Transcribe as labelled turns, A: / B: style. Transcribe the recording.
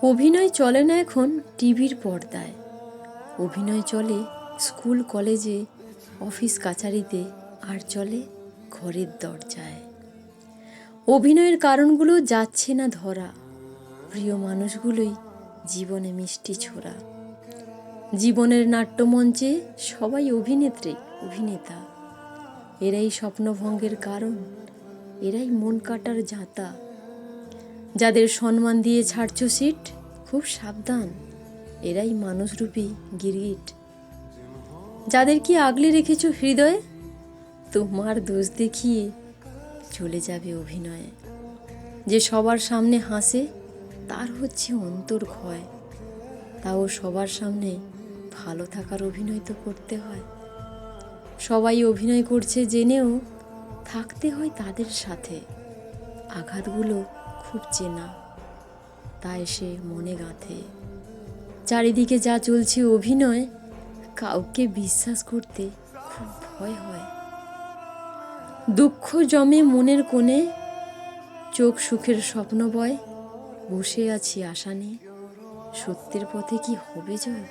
A: অভিনয় চলে না এখন টিভির পর্দায়, অভিনয় চলে স্কুল কলেজে, অফিস কাছারিতে, আর চলে ঘরের দরজায়। অভিনয়ের কারণগুলো যাচ্ছে না ধরা, প্রিয় মানুষগুলোই জীবনে মিষ্টি ছোড়া। জীবনের নাট্যমঞ্চে সবাই অভিনেত্রী অভিনেতা, এরাই স্বপ্নভঙ্গের কারণ, এরাই মন কাটার জাঁতা। যাদের সম্মান দিয়ে ছাড়ছ সিট, খুব সাবধান, এরাই মানুষরূপী গিরগিট। যাদের কি আগলে রেখেছ হৃদয়ে, তোমার দোষ দেখিয়ে চলে যাবে অভিনয়ে। যে সবার সামনে হাসে, তার হচ্ছে অন্তর ক্ষয়, তাও সবার সামনে ভালো থাকার অভিনয় তো করতে হয়। সবাই অভিনয় করছে জেনেও থাকতে হয় তাদের সাথে। আঘাতগুলো খুব চেনা, তাই সে মনে গাঁথে। চারিদিকে যা চলছে অভিনয়, কাউকে বিশ্বাস করতে খুব ভয় হয়। দুঃখ জমে মনের কোণে, চোখ সুখের স্বপ্ন বয়, বসে আছি আশা নিয়ে। সত্যের পথে কি হবে জয়?